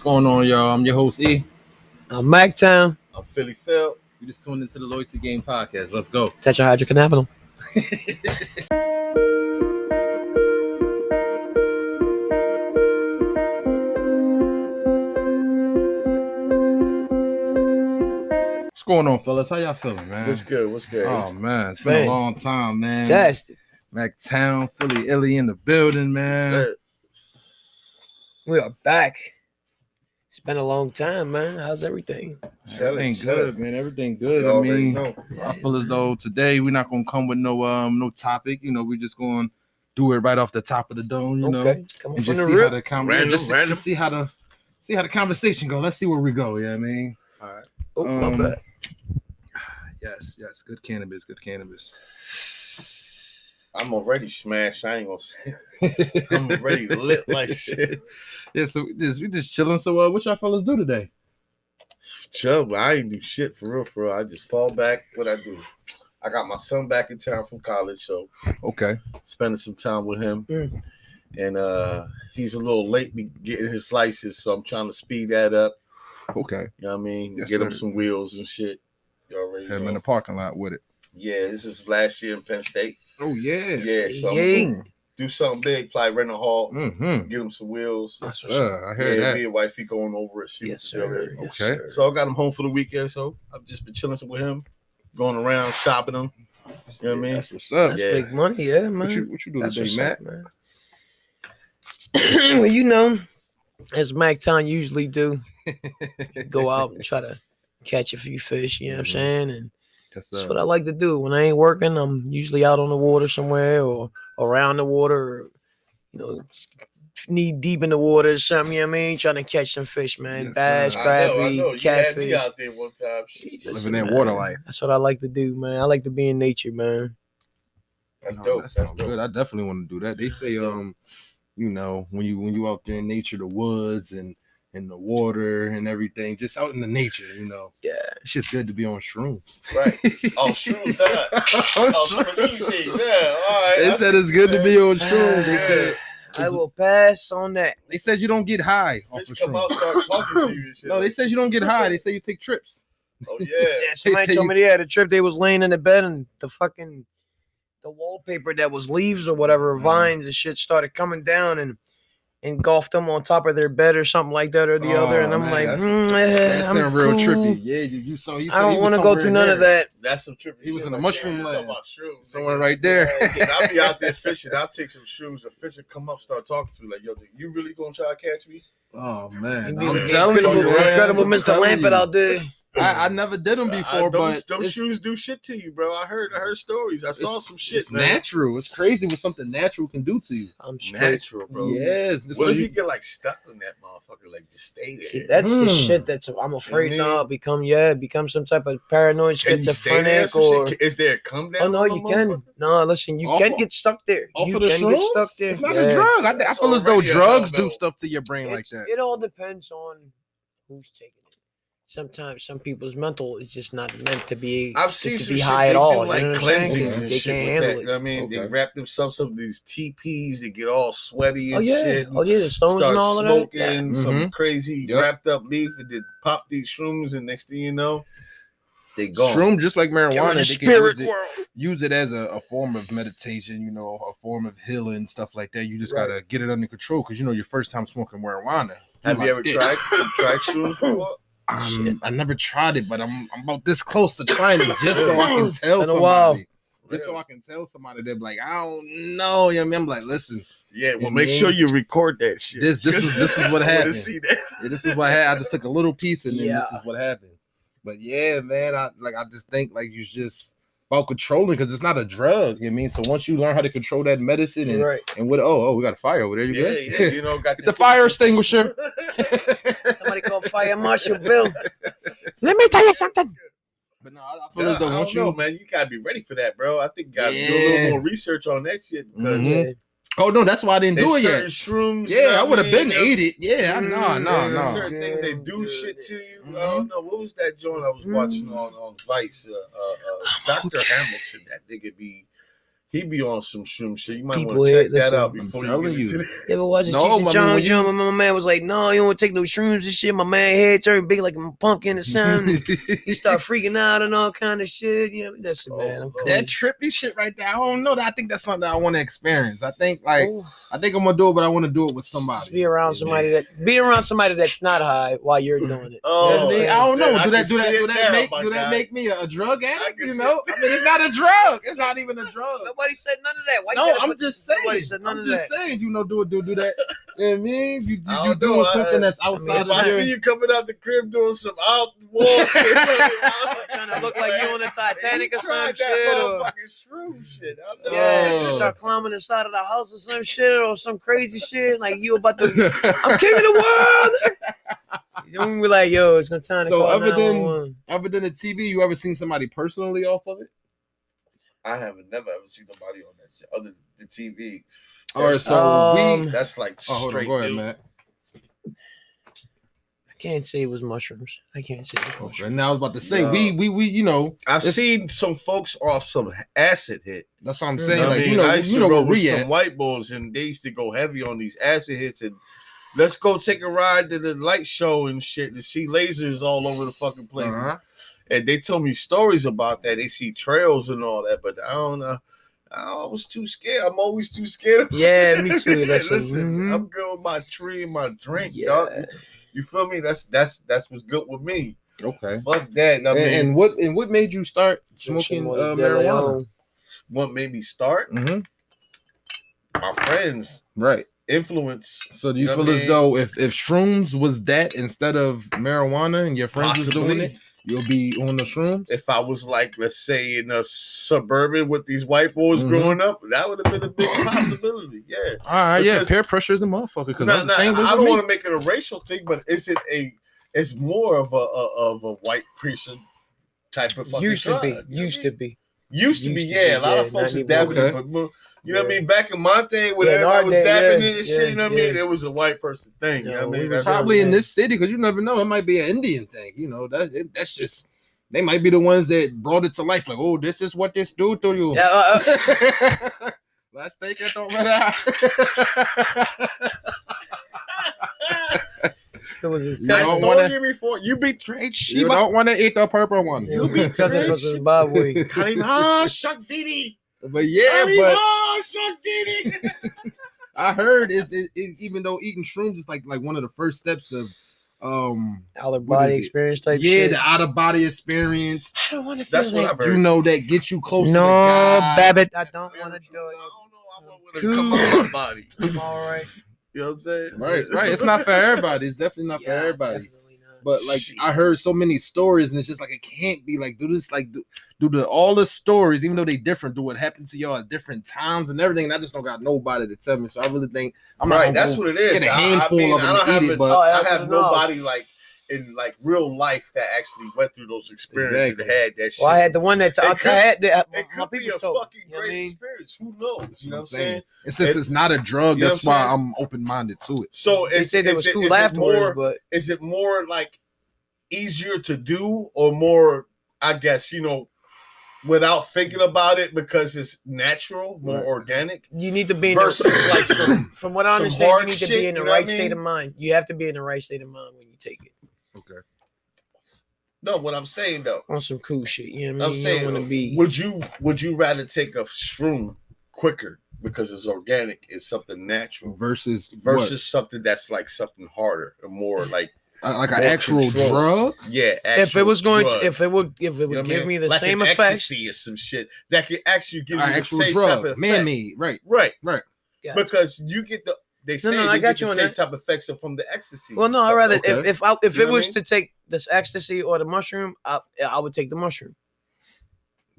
going on, y'all? I'm your host, E. I'm MacTown. I'm Philly Phil. You just tuned into the Loyalty Game Podcast. Let's go. Tetrahydrocannabinol. What's going on, fellas? How y'all feeling, man? What's good? What's good? Oh, man. It's been a long time, man. Fantastic. MacTown, Philly Illy in the building, man. Sir. We are back. It's been a long time, man. How's everything? Everything good, man. Everything good. You I already mean, know. I feel as though today we're not gonna come with no topic. You know, we're just gonna do it right off the top of the dome. You know, Okay. Come on and from just the see how rip. the Random. just see how the conversation go. Let's see where we go. Yeah, I mean, All right. Oh, my bad. yes, good cannabis. I'm already smashed. I ain't gonna say. I'm already lit like shit. Yeah, so we just chilling. So, what y'all fellas do today? Chill, but I ain't do shit for real. I just fall back. What I do? I got my son back in town from college, so Okay. spending some time with him. Mm. And he's a little late getting his license, so I'm trying to speed that up. Okay. You know what I mean? Yes, Get him sir. some wheels and shit. You already Had him know. in the parking lot with it. Yeah, this is last year in Penn State. Oh yeah. Yeah, so I'm Yay. gonna do something big, probably rent a hall, Mm-hmm. get him some wheels. Yes, sir. I heard Yeah, that. me and wifey going over it, see Yes, what the deal sir. is. Yes, Okay. sir. So I got him home for the weekend, so I've just been chilling with him, going around shopping him. You know what I mean? That's what's up. That's Yeah. big money, yeah, man. What you do That's today, what's Matt? up, man. Well, you know, as MacTown usually do, go out and try to catch a few fish, you know what I'm Mhm. saying? And Yes, that's sir. what I like to do. When I ain't working, I'm usually out on the water somewhere or around the water or, you know, knee deep in the water or something, you know what I mean? Trying to catch some fish, man. Yes, Bass, sir. I crabby, know. You had me catfish. out there one time. Shit, Living that water life. That's what I like to do, man. I like to be in nature, man. That's No, dope. that sounds That's dope. good. I definitely want to do that. They say, That's dope. you know, when you out there in nature, the woods and the water and everything, just out in the nature, you know. Yeah. It's just good to be on shrooms. Right. Oh, shrooms, huh? Oh, some of these things. Yeah, all right. They I said see it's good to that. be on shrooms. They Yeah. said I will pass on that. they said you don't get high off Fish of come out, shrooms. start talking to you and shit. No, they said you don't get high. They say you take trips. Oh, yeah. Yeah, somebody say told you- me they had a trip. They was laying in the bed and the wallpaper that was leaves or whatever, vines and shit started coming down and engulfed them on top of their bed or something like that or the Oh, other. And I'm man, like, That I'm sound real cool. trippy. Yeah, you saw. He I said don't he was want to go somewhere through in none there. of that. That's some trippy He was shit in the right mushroom there. land. Talking about shrooms. Someone right there. Yeah, I'll be out there fishing. I'll take some shrooms. A fish will come up, start talking to me like, yo, you really gonna try to catch me? Oh man, You I'm need telling you, incredible, man. incredible I'm Mr. telling Lampet you. out there. I never did them before, but those it's- shoes do shit to you, bro. I heard stories. I saw some shit, It's man. natural. It's crazy what something natural can do to you. I'm straight. Natural, bro. Yes. What if you get like stuck in that motherfucker? Like just stay there. See, that's the Mm. shit that's I'm afraid You know what I mean? now become some type of paranoid Can you stay there? schizophrenic Some or shit? Is there a come down? oh no, on you the can. motherfucker? No, listen, you Off can of- get stuck there. Off You of the can shrooms? get stuck there. It's not Yeah. a drug. I That's feel as though already a drugs no-no. do stuff to your brain like It's- that. It all depends on who's taking it. Sometimes some people's mental is just not meant to be. I've seen to some be shit high they at all. do You like know what I'm saying? 'Cause cleansings and they shit can't with handle that. it. You know what I mean? Okay. They wrap themselves up in these TPs. They get all sweaty Oh and yeah, shit. oh yeah, the stones Start and all of that. smoking Yeah. some Mhm. crazy Yep. wrapped up leaf and then pop these shrooms and next thing you know, they gone. Shroom, just like They're in marijuana, the they spirit can world. use it as a form of meditation, you know, a form of healing, stuff like that. You just Right. gotta get it under control because you know your first time smoking marijuana. Have you like ever this. tried shrooms before? Shit. I never tried it, but I'm about this close to trying it just so I can tell Been a while. somebody. Just so I can tell somebody they're like, I don't know. You know what I mean? I'm like, listen, Yeah, well, And make then- sure you record that shit. this is what I wanna happened. see that. Yeah, this is what happened. I just took a little piece and then Yeah. this is what happened. But yeah, man, I just think like you just about controlling because it's not a drug. You know what I mean? So once you learn how to control that medicine and Right. what we got a fire over there. You Yeah, good? yeah, you know, got Get the fire extinguisher. Somebody call Fire Marshal Bill. Let me tell you something. But no, I feel as though I once don't know, you man, you gotta be ready for that, bro. I think you gotta do a Yeah. little more research on that shit because Mhm. Yeah. oh no, that's why I didn't do there's it certain yet. shrooms. you Yeah, know I what would have mean? been ate it. Yeah, Mm, There's no. certain things they do Good. shit to you. I Mhm. don't know. What was that joint I was watching on Vice? Dr. Hamilton, that nigga be He be on some shroom shit. You might People want to check hit- that listen, out I'm before telling you get you. into You ever watch the No, Cheech I and mean, Chong when you- Jump? And my man was like, no, you don't want to take no shrooms and shit. My man head turned big like a pumpkin or something. He start freaking out and all kind of shit. Yeah, listen, man. I'm Lord. cool. that trippy shit right there. I don't know. I think that's something that I want to experience. I think like Ooh, I think I'm gonna do it, but I want to do it with somebody. just be around somebody that's not high while you're doing it. Oh, I, mean, I don't know. Do that guy. make me a drug I addict? can You see know? it. I mean, it's not a drug. It's not even a drug. Nobody said none of that. Why you No, gotta I'm put- just saying. Nobody said none I'm of just that. saying. You know, do that. You know what I mean? You I don't doing know, something that's outside If I of see your. you coming out the crib doing some out wall shit, Trying to look like you on the Titanic or some tried shit, that or motherfucking shroom shit. I know. yeah, you Oh. start climbing the side of the house or some shit or some crazy shit like you about to. I'm king of the world. You be like, yo, it's gonna time to So call other than 911. other than the TV, you ever seen somebody personally off of it? I haven't never ever seen nobody on that shit other than the TV. Or so we. That's like Oh, hold on, straight go ahead, dude. man. I can't say it was mushrooms. I can't say it was Okay, mushrooms. now I was about to say No. we you know I've It's- seen some folks off some acid hit. that's what I'm Mhm. saying. I Like mean, I used to roll where with we some at. white boys, and they used to go heavy on these acid hits. And let's go take a ride to the light show and shit to see lasers all over the fucking place. Uh-huh. And they told me stories about that. They see trails and all that, but I don't know. I was too scared. I'm always too scared. Yeah, me too. Listen, mhm. I'm good with my tree and my drink, Yeah. dog. You feel me? That's what's good with me. Okay. Fuck that. I mean, And what made you start smoking marijuana? what made me start? Mm-hmm. My friends Right. influence. So do you You know feel what I as mean? though if shrooms was that instead of marijuana and your friends was doing Possibly. it, you'll be on the shrooms? If I was like, let's say, in a suburban with these white boys Mhm. growing up, that would have been a big possibility. Yeah. All right, yeah, Because- peer pressure is a motherfucker. Because Nah, I'm the same way I with don't me. want to make it a racial thing, but is it it's more of a white person type of fucking Used to drug, be. you know what I Used to mean? be. Used to be, used to yeah. be, A lot yeah, of folks not is dabbing anymore. it, but you know what I Yeah. mean? Back in my day when Yeah, in our everybody was day, dabbing yeah, it and shit, you know what I mean? yeah. It was a white person thing, you know No, what I we mean? was That's Probably in yeah. this city, because you never know. It might be an Indian thing. You know, that's just they might be the ones that brought it to life. Like, oh, this is what this do to you. Yeah, Let's take it over there. it was his You I don't cousin. wanna- told you before, you betrayed You Shiba. don't want to eat the purple one. It was his cousin from Zimbabwe. Kalima Shakdini. But yeah, but Kalima Shakdini. I heard is even though eating shrooms is like one of the first steps of Out of What body is it? experience type yeah, shit. the out of body experience. I don't want to feel That's what that. I've heard. You know that gets you closer No, to God. Babbitt, I don't want to do I don't know. I want it. to come out of my body. I'm all right. You know what I'm saying? Right. It's not for everybody. It's definitely not for Yeah, everybody. definitely not. But like Shit. I heard so many stories, and it's just like it can't be like do this like do the all the stories, even though they different, do what happened to y'all at different times and everything. And I just don't got nobody to tell me. So I really think I'm not Right, gonna that's go what it is. get a handful I mean, of them I don't to have eat it, it, but Oh, I that's have what I know. nobody like in like real life that actually went through those experiences Exactly. and had that shit. Well, I had the one that I could- had that it my could be people a told me, fucking you know what I great mean? experience. Who knows? You know what I'm saying? And since It- it's not a drug, you know that's what why I'm I'm open minded to it. So They said it was cool afterwards, but is it more like easier to do or more, I guess, you know, without thinking about it because it's natural, more Right. organic? you need to be in Versus like some from what I some understand, you hard need to shit, be in the you know what I right state mean? of mind. You have to be in the right state of mind when you take it. Okay. No, what I'm saying though. On some cool shit. You know what I I'm mean? You saying, don't want to be would you rather take a shroom quicker because it's organic, it's something natural, Versus versus something that's like something harder or more like like an more actual control. drug? yeah. if it was going drug. to, if it would You know what I give mean? me the like same an effects. ecstasy or some shit that could actually give An you the actual same drug, type of effect. man-made, right? Right, Yeah. because you get the they say no, I they got get you the on same that. type of effects from the ecstasy. Well, and no, I'd stuff. rather Okay. if You it know what I was mean? to take this ecstasy or the mushroom, I would take the mushroom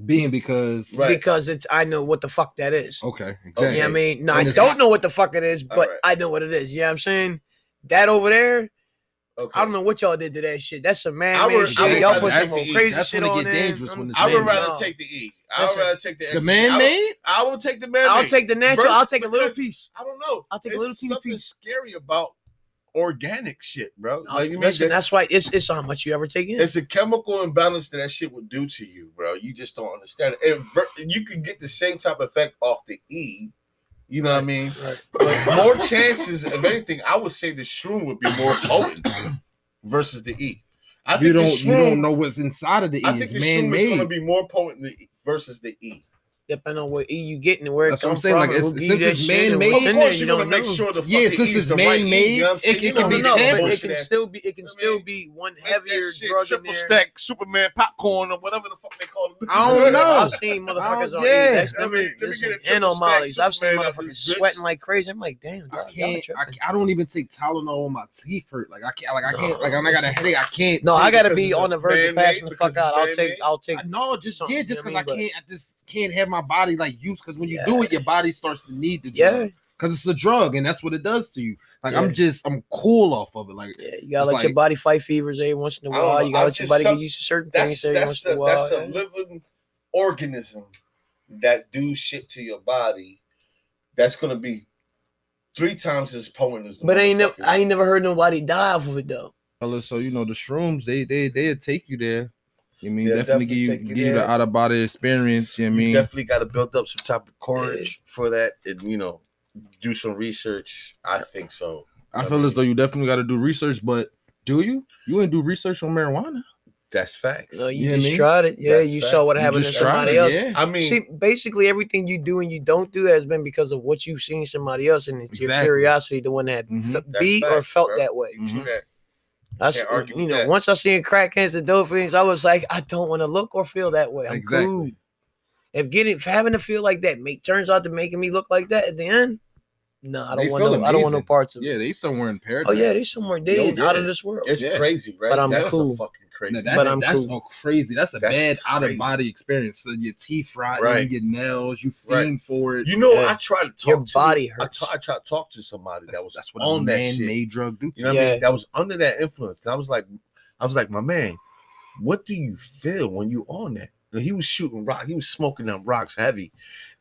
Being because Right. because it's I know what the fuck that is. okay, You exactly. know what I mean? No, And I it's don't not- know what the fuck it is, but Alright. I know what it is. You know what I'm saying? That over there, Okay. I don't know what y'all did to that shit. That's some I man would- shit. I would Y'all rather put some take more the E. crazy That's shit when it on get there. dangerous when it's I would man-made. rather No. take the E. I would Listen, rather take the The ecstasy. man-made. I would take the man. I'll take the natural. I'll take a little because- piece. I don't know. I'll take a It's little teeny something piece. scary about organic shit, bro. No, Like, you mean listen, that, that's why it's how much you ever take in. it's a chemical imbalance that shit would do to you, bro. You just don't understand it. You could get the same type of effect off the E. You know what I mean? Right. But more chances of anything, I would say the shroom would be more potent versus the E. I You think don't know what's inside of the E. I think It's the shroom man is going to made. be more potent versus the E. Depending on what E you getting and where That's it what I'm comes saying, from, like, and who it's- give you since that it's shit and man-made, what's Of in there, course, you you're don't going to make know. sure the Yeah, fucking since E it's is the right E. man-made, You know what I'm saying? it can You don't be need No, that but tampered. it bullshit can ass- still be I mean, one Make heavier that shit drug in triple there. stack Superman popcorn or whatever the fuck they call it. I don't know. I've seen motherfuckers on yeah. E. That's Let me get a listen, triple and on stack Molly's. I've seen Superman out motherfuckers this bitch. sweating like crazy. I'm like, damn, I y'all can't. tripping. I don't even take Tylenol when my teeth hurt. Like I can't. Like I can't. No, Like when I got a headache, I can't. No, take I it gotta because be it's on the verge of man-made, passing the because fuck out. it's I'll take. No, just something, yeah, just you because know I what I mean? can't. I just can't have my body like used. Because when you Yeah. do it, your body starts to need the Yeah, drug. Because it's a drug, and that's what it does to you. Like Yeah. I'm cool off of it. Like yeah. You gotta It's let your like- body fight fevers every once in a I don't while. know, You gotta I'm let your just body some- get used to certain things every once in a while. that's a yeah. living organism that do shit to your body. That's gonna be 3 times as potent as the But I motherfucker. ain't never heard nobody die off of it though. fellas, so you know the shrooms, they'll take you there. You mean They'll definitely definitely give take you you the there. out of body experience. You know what I You mean, definitely got to build up some type of courage for that, and do some research. I think so. I feel as though you definitely got to do research. But do you? You ain't do research on marijuana? That's facts. No, you You know what I just mean? tried it. Yeah, That's you facts. saw what You happened to just tried somebody it, else. yeah. I mean, See, basically everything you do and you don't do has been because of what you've seen somebody else, and it's your Exactly. curiosity, the one that Mhm. fe- That's be or facts, felt bro. that way. Mhm. that. That's Can't argue you with know, that. once I seen crackheads and dolphins, I was like, I don't want to look or feel that way. I'm Exactly. cool. If having to feel like that turns out to making me look like that at the end, no, I They don't want feel no. I don't want no amazing. parts of it. Yeah, they somewhere in paradise. Oh yeah, they somewhere they Yo, ain't out of yeah. this world. It's Yeah. crazy, right? But I'm that's cool. a fucking crazy. Now, But I'm that's cool. a crazy. That's a That's bad out crazy. of body experience. So your teeth rotting, Right. your nails, you Right. fiend for it. You know, Yeah. I tried to talk Your to body I hurts. tried to talk to somebody that was That's what on a that shit. man-made drug do to You know you. what I Yeah. mean? That was under that influence. And I was like, my man, what do you feel when you on that? And he was shooting rock. He was smoking them rocks heavy.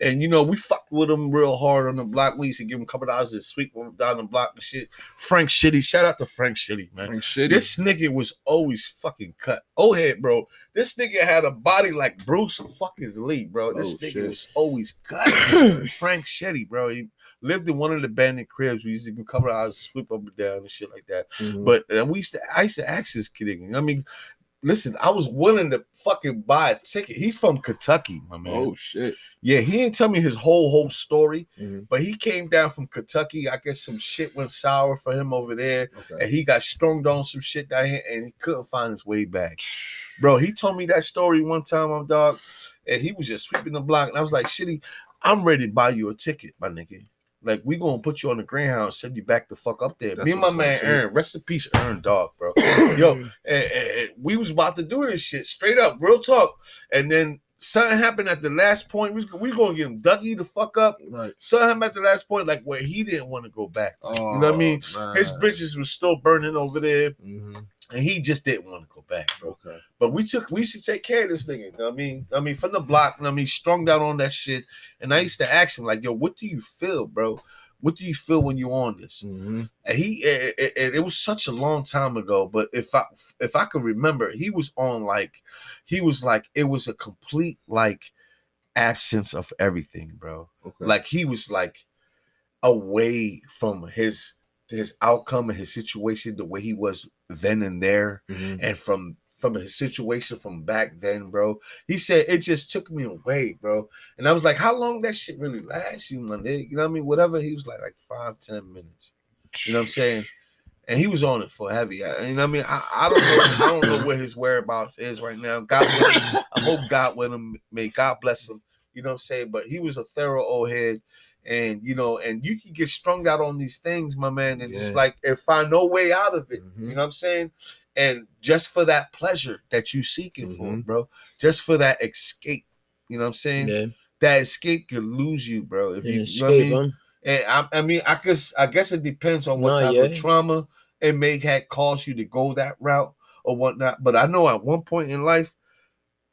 And we fucked with him real hard on the block. We used to give him a couple dollars to sweep him down the block and shit. Frank Shitty. Shout out to Frank Shitty, man. Like shitty. This nigga was always fucking cut. Oh head, bro. This nigga had a body like Bruce fucking Lee, bro. This Oh, nigga shit. was always cut. Frank Shetty, bro. He lived in one of the abandoned cribs. We used to give him a couple of hours, sweep up and down and shit like that. Mhm. But I used to ask this kid, I mean, listen, I was willing to fucking buy a ticket. He's from Kentucky, my man. Oh shit. Yeah, he didn't tell me his whole story, Mhm. but he came down from Kentucky. I guess some shit went sour for him over there, Okay. and he got strung on some shit down here, and he couldn't find his way back. Bro, he told me that story one time, my dog, and he was just sweeping the block, and I was like, Shitty, I'm ready to buy you a ticket, my nigga. Like, we gonna put you on the Greyhound and send you back the fuck up there. That's Me and my what's man up, too. Aaron, rest in peace, Aaron, dog, bro. Yo, and we was about to do this shit straight up, real talk. And then something happened at the last point. We gonna get him Dougie the fuck up. Right. Something happened at the last point, like where he didn't want to go back. Oh, You know what I mean? His man. bridges was still burning over there, Mhm. and he just didn't want to go back, bro. Okay. But we should take care of this nigga. You know what I mean, from the block, you know what I mean, strung out on that shit. And I used to ask him, like, yo, what do you feel, bro? What do you feel when you on this? Mhm. And it was such a long time ago, but if I could remember, he was like it was a complete like absence of everything, bro. Okay. Like he was like away from his outcome and his situation the way he was then and there, Mhm. and from his situation from back then, bro. He said it just took me away, bro. And I was like, how long that shit really lasts you, my nigga? You know what I mean? Whatever. He was like 5-10 minutes. You know what I'm saying? And he was on it for heavy. You know what I mean? I don't know. I don't know where his whereabouts is right now. God with him. I hope God with him. May God bless him. You know what I'm saying? But he was a thorough old head. And and you can get strung out on these things, my man, and just Yeah. like and find no way out of it. Mhm. You know what I'm saying? And just for that pleasure that you seeking for, Mhm. bro. Just for that escape. You know what I'm saying? Yeah, That escape could lose you, bro. If yeah, you know escape, what I mean? huh? And I guess it depends on what No, type yeah. of trauma it may have caused you to go that route or whatnot. But I know at one point in life,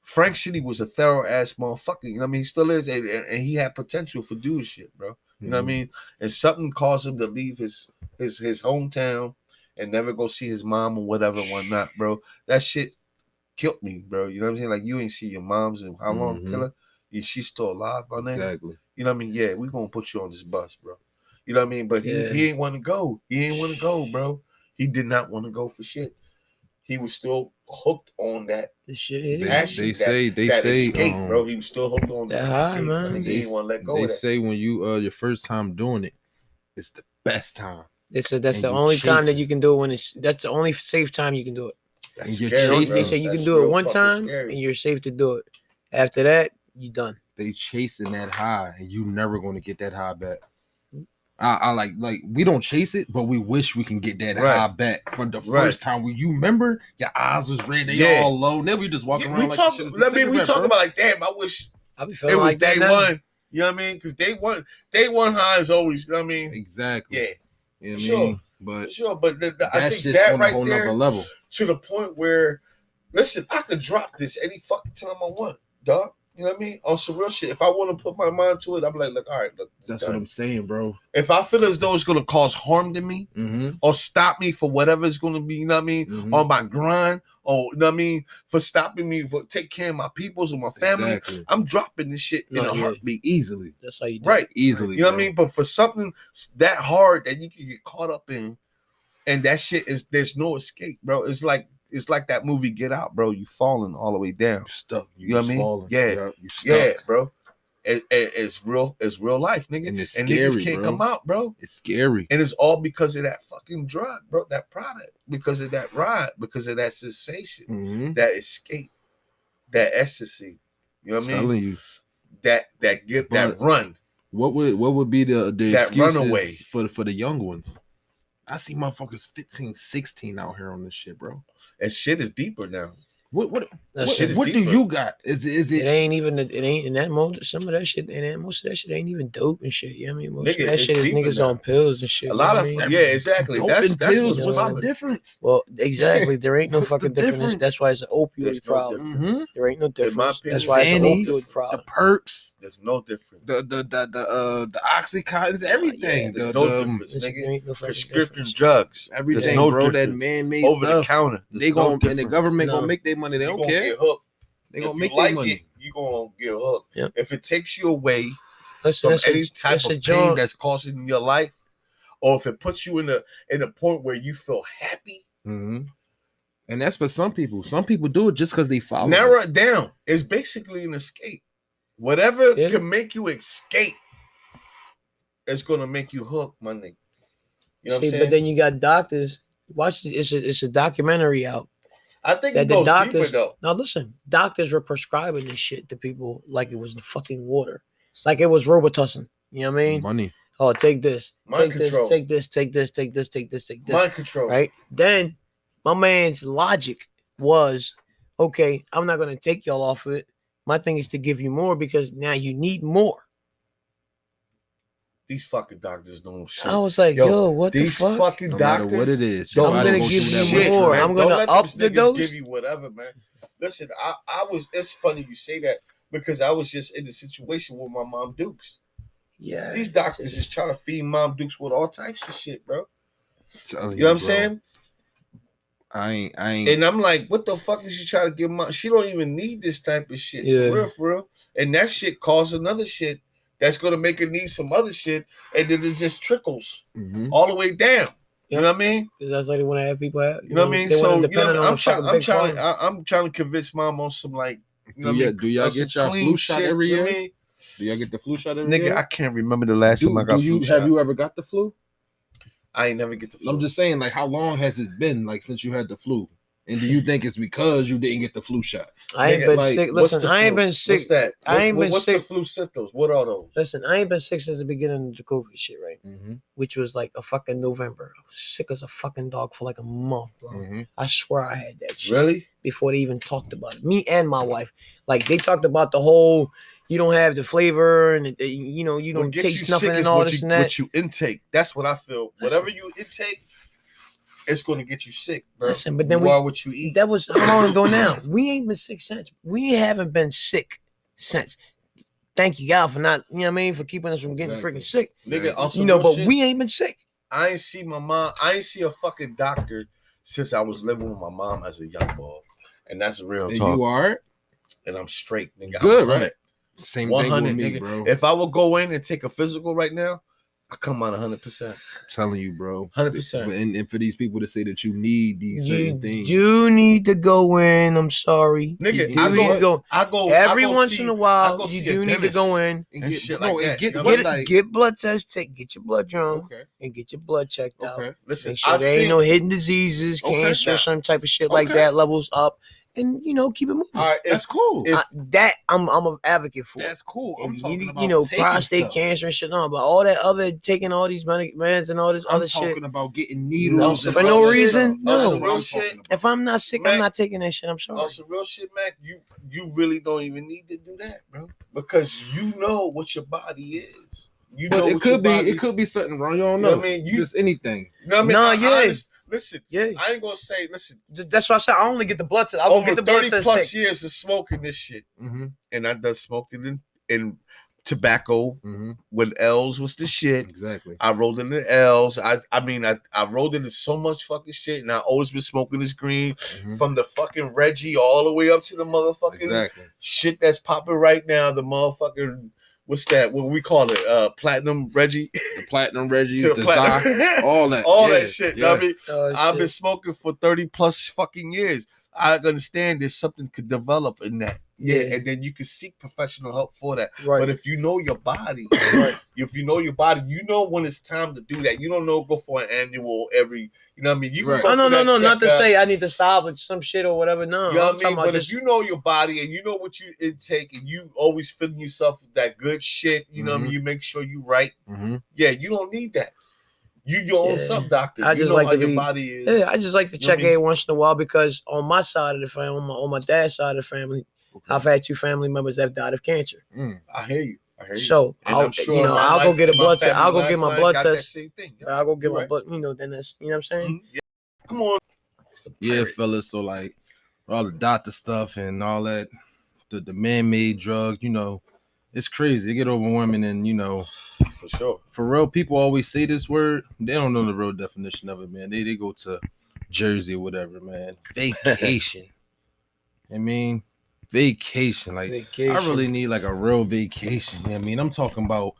Frank Shitty was a thorough ass motherfucker. You know what I mean? He still is, and he had potential for doing shit, bro. You know what I Mhm. mean? And something caused him to leave his hometown and never go see his mom or whatever, whatnot, bro. That shit killed me, bro. You know what I'm saying? Like, you ain't see your mom's in how long, killer? She's still alive, my nigga. Exactly. You know what I mean? Yeah, we gonna put you on this bus, bro. You know what I mean? But he ain't want to go. He ain't want to go, bro. He did not want to go for shit. He was still hooked on that. This shit. They say escape, bro. He was still hooked on that escape, man. He didn't want to let go of that. They say when you your first time doing it, it's the best time. They said that's the only time that you can do it when that's the only safe time you can do it. That's scary, they say you can do it one time and you're safe to do it. After that, you done. They chasing that high, and you never going to get that high back. I like we don't chase it, but we wish we can get that high back from the first time. You remember your eyes was red, they all low. Then we just walking around like shit. We talk about like, damn, I wish I be it feeling was like day that one. You know what I mean? Because day one high is always, you know what I mean? Exactly. Yeah. You know what I mean? But I that's think just that on right a whole there, nother level. To the point where, listen, I could drop this any fucking time I want, dog. You know what I mean? On some real shit. If I want to put my mind to it, I'm like, look, all right, look. That's what I'm saying, bro. If I feel as though it's gonna cause harm to me or stop me for whatever it's gonna be, you know what I mean, on my grind, or you know what I mean, for stopping me for take care of my peoples or my family, I'm dropping this shit in a heartbeat easily. That's how you do it. Easily. You know what I mean? But for something that hard that you can get caught up in, and that shit is there's no escape, bro. It's like that movie Get Out, bro. You falling all the way down. You stuck. You know what I mean? Falling. Yeah. You stuck. Yeah, bro. It's real life, nigga. And it's and scary, niggas can't bro. come out, bro. It's scary. And it's all because of that fucking drug, bro. That product. Because of that ride. Because of that sensation. That escape. That ecstasy. You know what I mean? I'm telling you. That run. What would be the that runaway for the young ones? I see motherfuckers 15, 16 out here on this shit, bro. And shit is deeper now. What do you got? Is it? It ain't even. It ain't in that most. Some of that shit. And most of that shit ain't even dope and shit. You know what I mean? Most of that shit is niggas on pills and shit. A lot of exactly. That's pills. What's the difference? Well, exactly. There ain't no fucking difference. That's why it's an opioid problem. There ain't no difference. That's why it's an opioid problem. The perks. There's no difference. The Oxycontins, everything. There's no difference, nigga. Prescription drugs, everything, no bro. difference. That man-made over stuff. the counter. They gonna and the government gonna make their money. They don't care. They gonna make their money. You gonna get hooked. Yep. If it takes you away from any type of pain that's causing your life, or if it puts you in a point where you feel happy. And that's for some people. Some people do it just because they follow. Narrow it down. It's basically an escape. Whatever can make you escape, it's gonna make you hook, my nigga. You know what I'm saying? But then you got doctors. Watch it. It's a documentary out. I think that the doctors. Deeper, now listen, doctors were prescribing this shit to people like it was the fucking water, like it was Robitussin. You know what I mean? Money. Oh, take this, Mind take control. this, take this, take this, take this, take this, take this. Mind control. Right? Then my man's logic was, okay, I'm not gonna take y'all off of it. My thing is to give you more because now you need more. These fucking doctors don't shit. I was like, yo, what the fuck? These fucking doctors, what it is, I'm gonna give you more. I'm gonna up the dose. Give you whatever, man. Listen, I was. It's funny you say that because I was just in the situation with my mom Dukes. Yeah, these doctors is trying to feed Mom Dukes with all types of shit, bro. You know what I'm saying? I ain't. And I'm like, what the fuck is she trying to give Mom? She don't even need this type of shit. Yeah. For real. And that shit causes another shit that's gonna make her need some other shit, and then it just trickles all the way down. You know what I mean? Because that's like they want to have people have. You know what I mean? So you know, I'm trying to convince Mom on some like. You know do y'all get your flu shot every year? Do y'all get the flu shot every year? Nigga, I can't remember the last time I got flu shot. Have you ever got the flu? I ain't never get the flu. I'm just saying, like, how long has it been, like, since you had the flu? And do you think it's because you didn't get the flu shot? I ain't been sick. Listen, I ain't been sick. What's that? I ain't been sick. What's the flu symptoms? What are those? Listen, I ain't been sick since the beginning of the COVID shit, right? Which was like a fucking November. I was sick as a fucking dog for like a month, bro. I swear I had that shit. Really? Before they even talked about it. Me and my wife. Like, they talked about the whole, you don't have the flavor and, you know, you don't taste nothing and all this and that. What you intake. That's what I feel. Whatever you intake, it's going to get you sick, bro. Listen, but then you are what you eat. That was how long ago now? We ain't been sick since. We haven't been sick since. Thank you, God, for not, you know what I mean, for keeping us from getting freaking sick. Nigga, you know, but shit. We ain't been sick. I ain't see my mom. I ain't see a fucking doctor since I was living with my mom as a young boy, and that's real talk. You are, and I'm straight, nigga. Good, I'm right? Same 100, thing with me, nigga. bro. If I would go in and take a physical right now, I come out 100%. I'm telling you, bro. 100%. And for these people to say that you need these certain things, you need to go in. I'm sorry, nigga. I go every once in a while. You do need to go in and get, shit no, like and that. get, You know what, what I mean? get blood tests, get your blood drawn, okay, and get your blood checked out. okay. Listen, Make sure there ain't no hidden diseases, Okay. cancer, some type of shit like that. Levels up, and keep it moving. All right, That's cool. That I'm an advocate for. That's cool. I'm And talking about taking prostate stuff. cancer and shit. No, but all that other taking all these meds and all this other shit. I'm talking about getting needles for no reason. No. real shit. If I'm not sick, Mac, I'm not taking that shit. I'm sorry. On some real shit, Mac. You really don't even need to do that, bro, because you know what your body is. You know But what it could be something wrong. You don't know. You know what I mean? Just anything. You know what I mean? No, Listen, yeah. I ain't gonna say. Listen, That's why I said I only get the blood test. I'll over get the blood 30 test. plus years of smoking this shit, and I done smoked it in tobacco when L's was the shit. Exactly. I rolled in the L's. I rolled into so much fucking shit, and I always been smoking this green from the fucking Reggie all the way up to the motherfucking shit that's popping right now. The motherfucking what's that? What we call it? Platinum Reggie. The Platinum Reggie, the Zai, all that. That shit. You know what I mean? I've been shit. smoking for 30 plus fucking years. I understand there's something could develop in that. Yeah, and then you can seek professional help for that. Right. But if you know your body, if you know your body, you know when it's time to do that. You don't know before an annual every, you know what I mean? You can go no, not to say I need to stop with some shit or whatever. No, you know what I mean? But if you know your body and you know what you intake and you always filling yourself with that good shit, you know what I mean? You make sure you right. Yeah, you don't need that. You your own self doctor. I just like how your body is. Yeah, I just like to check every once in a while because on my side of the family, on my dad's side of the family, I've had 2 family members that have died of cancer. I hear you. So I'll go get a blood test. I'll go get my blood test. I'll go get my blood. Then that's what I'm saying. Yeah. Come on. Yeah, fellas. So like all the doctor stuff and all that, the man-made drugs. It's crazy. It get overwhelming, and for sure. For real, people always say this word. They don't know the real definition of it, man. They go to Jersey or whatever, man. Vacation. I mean, vacation. Like vacation. I really need like a real vacation. You know what I mean, I'm talking about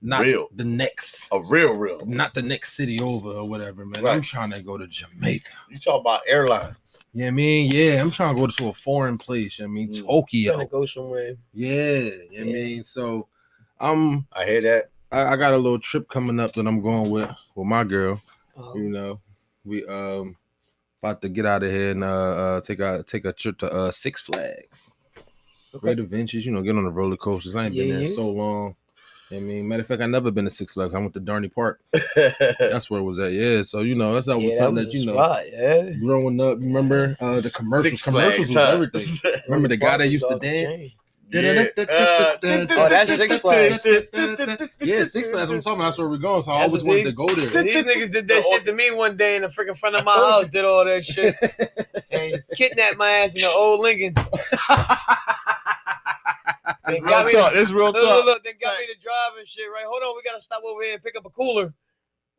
not real. The next real, not the next city over or whatever, man. Right. I'm trying to go to Jamaica. You talk about airlines. You know what I mean? Yeah, I'm trying to go to a foreign place. I mean, Tokyo. Trying to go somewhere. Yeah, you know what I mean? So I hear that. I got a little trip coming up that I'm going with my girl. We about to get out of here and take a trip to Six Flags. Great Adventures, get on the roller coasters. I ain't been there in so long. I mean, matter of fact, I never been to Six Flags. I went to Darney Park. That's where it was at. Yeah, so that's something that growing up. Remember the commercials? Commercials was everything. Remember the guy that used to dance? Yeah. That's Six Flags. Yeah, Six Flags. I'm talking about. That's where we're going. So I always wanted to go there. These niggas did that shit to me one day in the freaking front of my house. Did all that shit and kidnapped my ass in the old Lincoln. It's real talk. Look, they got me to drive and shit. Right, hold on. We gotta stop over here and pick up a cooler.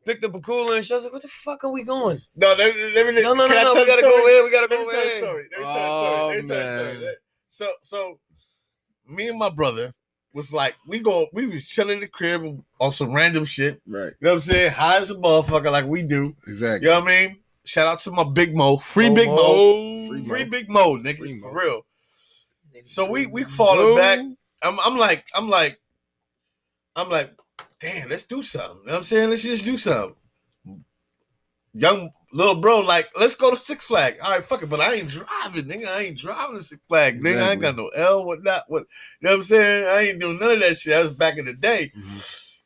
Picked up a cooler and shit. I was like, "What the fuck are we going?" No. We gotta go over here. We gotta go over here. Let me tell you a story. So, me and my brother was like, we was chilling in the crib on some random shit. Right. You know what I'm saying? High as a motherfucker like we do. Exactly. You know what I mean? Shout out to my Big Mo. Free Big Mo, nigga. For real. So we falling back. I'm like, damn, let's do something. You know what I'm saying? Let's just do something. Young little bro, like, let's go to Six Flags. All right, fuck it, but I ain't driving, nigga. I ain't driving to Six Flags, nigga. I ain't got no L, what. You know what I'm saying? I ain't doing none of that shit. That was back in the day.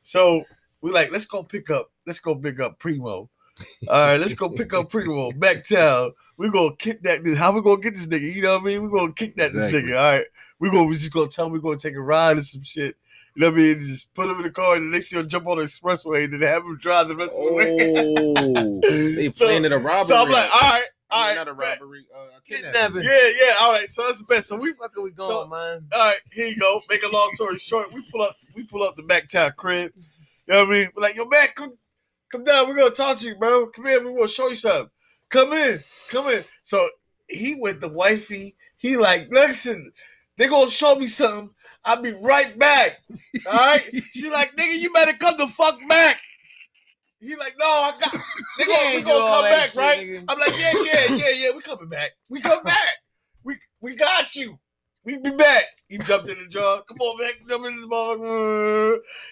So we like, let's go pick up Primo. All right, let's go pick up Primo, Backtown. We're gonna kick that nigga. How we gonna get this nigga? You know what I mean? We're gonna kick this nigga. All right. We just gonna tell him we're gonna take a ride or some shit. You know what I mean? Just put him in the car and the next year jump on the expressway and then have him drive the rest of the way. They planning a robbery. So I'm like, all right. Not a robbery. Kidnapping. Yeah. All right. So that's the best. So we fucking going, man. All right, here you go. Make a long story short, we pull up the Backtown crib. You know what I mean? We're like, yo, man, Come down. We're gonna talk to you, bro. Come here. We're gonna show you something. Come in. So he with the wifey. He like, listen, they gonna show me something. I'll be right back. All right. She like, nigga, you better come the fuck back. He like, no, I got. We gonna come back, shit, right? Nigga. I'm like, yeah. We coming back. We come back. We got you. We be back. He jumped in the jar. Come on, man. Jump in this ball.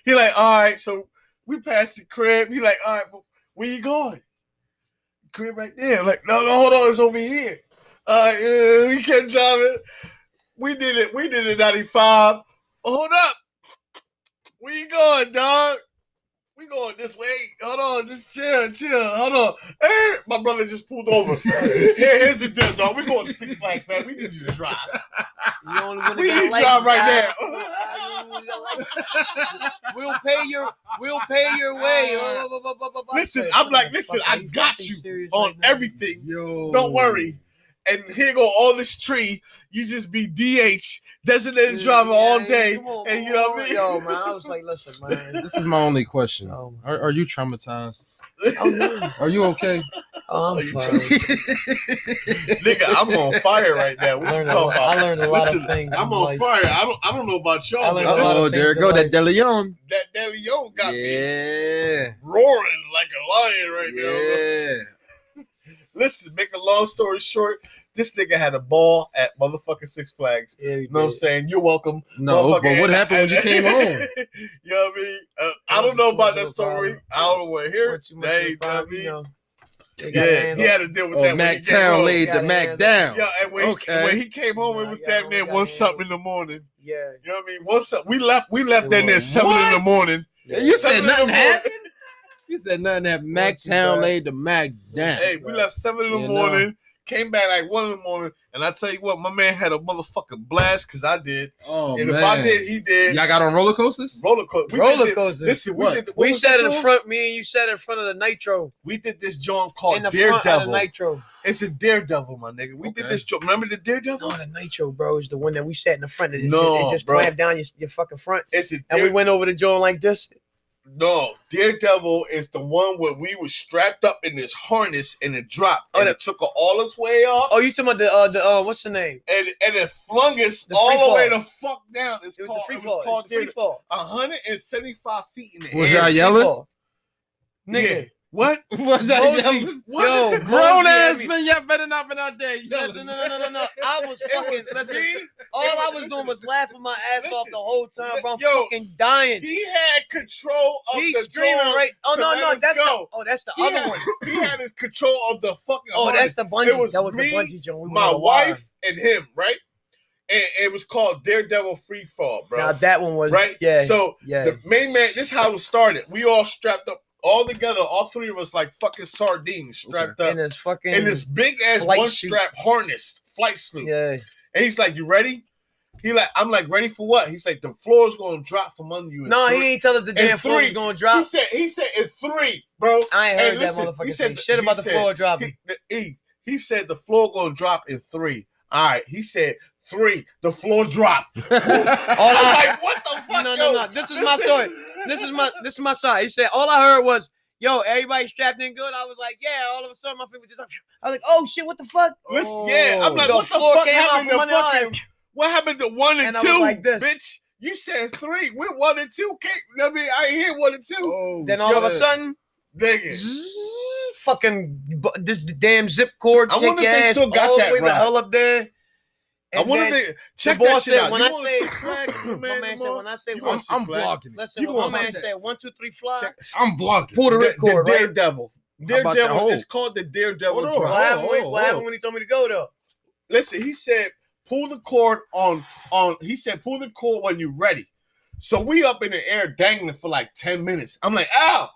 He like, all right. So we passed the crib. He like, all right, where you going? Crib right there. I'm like, no, hold on. It's over here. We kept driving. We did it 95. Hold up. Where you going, dog? We going this way. Hold on, just chill. Hold on. Hey, my brother just pulled over. Here's the deal, dog. We going to Six Flags, man. We need you to drive. We need you to drive right now. We'll pay your way. Listen, I got you on everything. Yo. Don't worry. And here go all this tree. You just be DH, designated driver all day. And you know what I mean? Yo, man, I was like, listen, man. This is my only question. Are you traumatized? Oh, no. Are you okay? Oh, I'm fine. Nigga, I'm on fire right now. What you talking about? I learned a lot of things. I'm on fire. I don't know about y'all. Oh, there go that De Leon. That De Leon got me roaring like a lion right now. Listen, make a long story short, this nigga had a ball at motherfucking Six Flags. Yeah, you know what I'm saying? You're welcome. No, but what happened when you came home? You know what I mean? I don't know about that story. I don't want to hear it. You know what I mean? Yeah, he had to deal with that. Mac Town laid the Mac down. Yeah, and when he came home, it was damn near 1 something in the morning. Yeah. You know what I mean? 1 something. We left that near 7 in the morning. You said nothing happened? You said nothing that Mac Town laid the Mac down. Hey, we left 7 in the morning, came back like 1 in the morning, and I tell you what, my man had a motherfucking blast because I did. Oh, and man. If I did, he did. Y'all got on roller coasters? Roller coasters. Listen, we sat in front. Me and you sat in front of the Nitro. We did this joint called in the Daredevil. Front of the Nitro. It's a Daredevil, my nigga. We did this joint. Remember the Daredevil? No, the Nitro, bro, is the one that we sat in the front of. It just bro. clamped down your fucking front. And we went over the joint like this. No, Daredevil is the one where we was strapped up in this harness and it dropped and it took all its way off. Oh, you talking about the what's the name? And it flung us all the way the fuck down. It was called free fall. 175 feet in the air. Was y'all yelling? Nigga. What? Was y'all yelling? Yo, grown ass man, y'all better not been out there yelling. No. I was fucking. All I was doing was laughing my ass off the whole time, bro. I'm fucking dying. He had control of He's the screaming right. Oh no, that's the other one. He had his control of the fucking. Oh, harness. that's the bungee. That was the bungee joint. My wife and him, right? And it was called Daredevil Free Fall, bro. Now that one was right. Yeah. So the main man. This is how it started. We all strapped up. All together, all 3 of us like fucking sardines strapped up in this big ass one strap harness flight suit. Yeah. And he's like, "You ready?" I'm like, "Ready for what?" He's like, "The floor's gonna drop from under you." No, he ain't tell us the damn floor was gonna drop. He said it's 3, bro. I ain't heard that motherfucker say shit about the floor dropping. He said the floor gonna drop in 3. All right, he said 3. The floor dropped. I was like, "What the fuck?" No. This is my story. This is my side. He said all I heard was, "Yo, everybody strapped in good." I was like, "Yeah." All of a sudden, my feet was just up. I was like, "Oh shit, what the fuck?" Yeah, I'm like, "What the fuck happened to fucking? What happened to 1 and 2, like this. bitch? You said 3. We're 1 and 2. I mean, I ain't hear 1 and 2. Oh, then all of a sudden, nigga, fucking this damn zip cord. I wonder if they still got that the hell up there. And I wonder if they check that shit out. When I say, I'm vlogging. Listen, my man said 1, 2, 3 fly. I'm vlogging. Pull the ripcord, right? Daredevil. Daredevil. It's called the Daredevil drop. What happened when he told me to go though? Listen, he said pull the cord on. He said pull the cord when you're ready. So we up in the air dangling for like 10 minutes. I'm like, ow.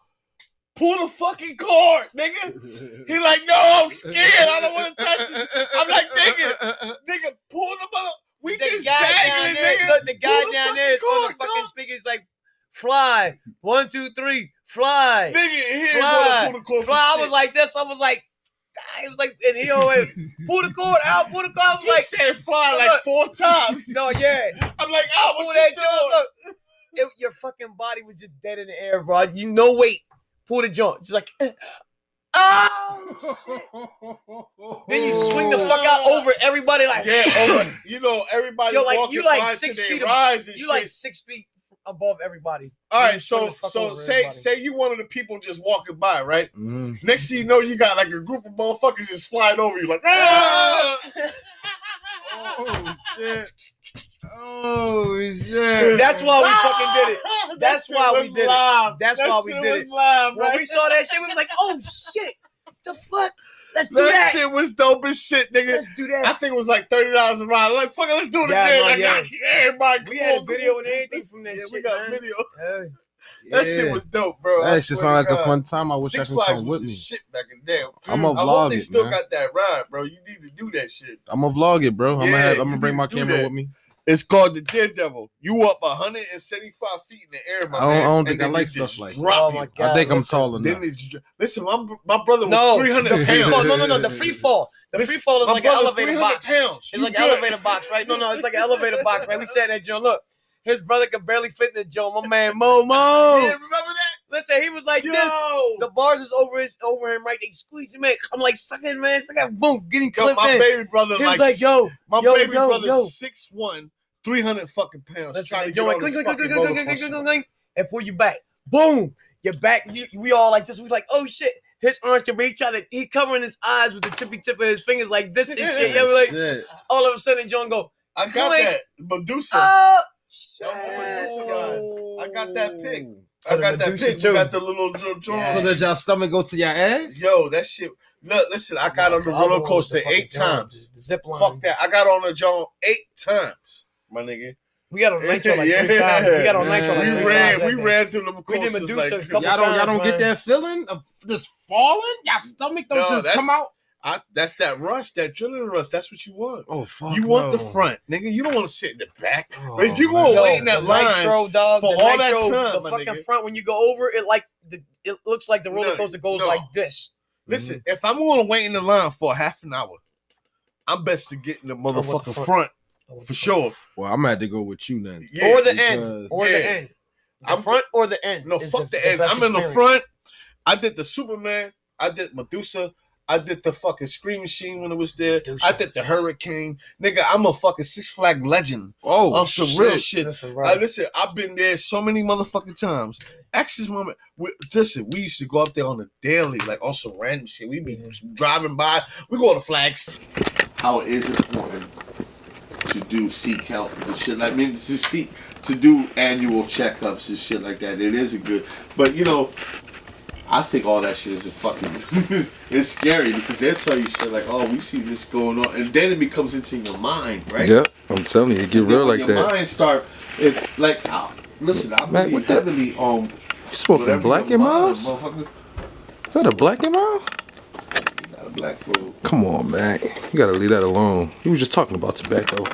Pull the fucking cord, nigga. He like, no, I'm scared. I don't want to touch this. I'm like, nigga, pull the mother. We just dangling, nigga. Look, the guy down there is on the fucking speaker. He's like, fly. 1, 2, 3, fly. Nigga, fly. Pull the cord. Fly. I was like this. I was like, and he always pull the cord out. Pull the cord. I was like, said fly like 4 times. No, yeah. I'm like, oh, what you doing? Your fucking body was just dead in the air, bro. You no weight. pull the joint. Just like, oh, shit. Then you swing the fuck out over everybody like, over. You know, everybody yo, like walking you like by 6 to feet. their rides and You shit. like 6 feet above everybody. All Then right, you swing the fuck so over say everybody. say you one of the people just walking by, right? Mm. Next thing you know, you got like a group of motherfuckers just flying over you, like, ah! Oh shit! Oh shit! That's why we fucking did it. That's That why shit we was did live. it. That's That why we shit did was it. live, When right? we saw that shit, we was like, oh shit, the fuck? Let's do that that. shit was dope as shit, nigga. Let's do that. I think it was like $30 a ride. Like, fuck it, let's do it Yeah, again. no, I yeah. got you. Everybody, We come had on, video come and on. everything from that Yeah, shit, we got man. video. Hey. That shit was dope, bro. I That shit swear sound to like a God. fun time. I wish Six I could Flags come was with the me. shit back in the day. I'ma I hope vlog they it, still man. got that ride, bro. You need to do that shit. I'ma vlog it, bro. Yeah, I'm gonna you bring need my to do camera that. with me. It's called the Daredevil. You up 175 feet in the air, my I don't man. think and I then like they just stuff like that. drop Oh you. my God. I think I'm listen. tall enough. Then listen, my brother was No, 300 the free pounds. fall. No, the free fall. The Listen, free fall is my like an brother, elevator 300 box. pounds. It's You like an good. elevator box, right? No, it's like an elevator box, right? We sat in that joint. Look, his brother could barely fit in the joint. My man, Momo. Yeah, remember that? Listen, he was like Yo. this. The bars is over him, right? They squeeze him in. I'm like, suck it, man. Suck it. Boom, getting Yo, clipped my in. baby brother, He was like, yo, my yo, baby yo, brother, yo. 6'1", 300 fucking pounds. Let's Trying to joint. get on Clink, this clink, fucking clink, clink, roller clink, clink, coaster. clink, clink, and pull you back. Boom. Your back. We all like this. We like, oh shit. His arms can reach out. He covering his eyes with the tippy tip of his fingers like this and shit. Yeah, we like, Shit. all of a sudden, John go, I got Clink. that. Medusa. oh shit. That was the Medusa guy. I got that pic. Oh, I got that Medusa pic. too. We got the little drawings. Yeah. So did y'all stomach go to your ass? Yo, that shit. Look, listen, I got on the roller coaster 8 times. The zip line. Fuck that. I got on the joint 8 times, my nigga. We got on Nitro like 3 Yeah. times. We got on Nitro like Man. 3 We times. ran. We ran through the We did coasters Medusa like a couple Y'all don't times, get man. that feeling of just falling? Y'all stomach don't No, just that's- come out? that's that rush, that adrenaline rush. That's what you want. Oh fuck. You want the no. front, nigga. You don't want to sit in the back. Oh, But if you man. gonna wait in that the line Nitro, dog, for the all that Nitro, time, the my fucking nigga. front when you go over it, like it looks like the roller No, coaster goes no. like this. Listen, if I'm gonna wait in the line for half an hour, I'm best to get in the motherfucking front. front for sure. Well, I'm gonna have to go with you then. Yeah, Or the because- end. Or yeah. the end. The I'm- front or the end. No, is fuck the the end. best I'm in the experience. front. I did the Superman. I did Medusa. I did the fucking Scream Machine when it was there. Medusa. I did the Hurricane. Nigga, I'm a fucking Six Flag legend Oh, of some real shit. Listen, right. Listen, I've been there so many motherfucking times. Axis moment. Listen, we used to go up there on a daily, like on some random shit. We be driving by. We go to Flags. How it is important to do seek help and shit. I mean, to do annual checkups and shit like that. It is a good, but you know, I think all that shit is a fucking. It's scary because they'll tell you shit like, "Oh, we see this going on," and then it becomes into your mind, right? Yeah, I'm telling you, it get And then real when like your that. mind start, listen, I Man, believe what the- heavily on You smoking whatever Black your and mind, Miles? motherfucker. Is that a Black and Miles? Got a black food. Come on, man. You gotta leave that alone. You were just talking about tobacco.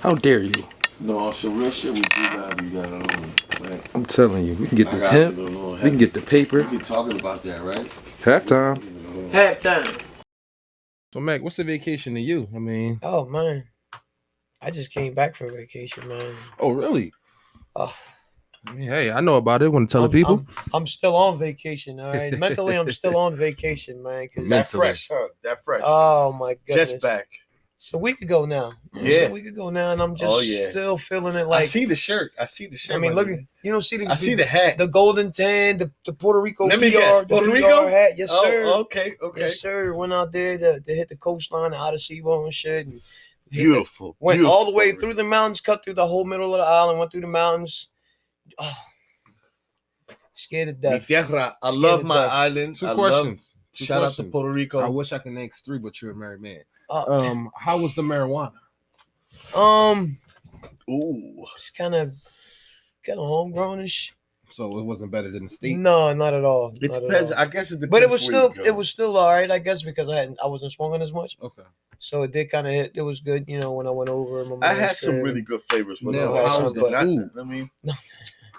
How dare you? No, some real shit we do gotta be that on. Right? I'm telling you, we can get I this got hemp. it on. We can get the paper. We be talking about that, right? Halftime. Halftime. So Mac, what's the vacation to you? I mean, Oh man, I just came back from vacation, man. oh really? Oh, I mean, hey, I know about it. Want to tell the people? I'm still on vacation. All right, mentally, I'm still on vacation, man. 'Cause- That Mentally. fresh, huh? That fresh. oh my goodness, Just back. It's a week ago now. Yeah. It's a week ago now, and I'm just Oh, yeah. still feeling it. I Like see the shirt. I see the shirt. I mean, my look, nigga. you don't see the I see the hat. the golden tan, the Puerto Rico Let me PR, guess, the Puerto PR Rico? hat. Yes, sir. Oh, okay, okay. Yes, sir. Went out there to hit the coastline out of Seaboard and shit. And hit the- Beautiful. Went beautiful. all the way through the mountains, cut through the whole middle of the island, went through the mountains. Oh, scared to Mi death. tierra. I Scared love to my death. island. Two I love. questions. Two Shout out questions. to Puerto Rico. I wish I could name 3, but you're a married man. Uh, How was the marijuana? Ooh. it's kind of homegrownish. So it wasn't better than the state. No, not at all. It not at depends. all. I guess it depends. But it was where still you go. all right, I guess, because I wasn't smoking as much. Okay. So it did kind of hit. It was good, you know, when I went over. My I man's had some crib. really good flavors. But Now, no, how's I the not- food? I mean,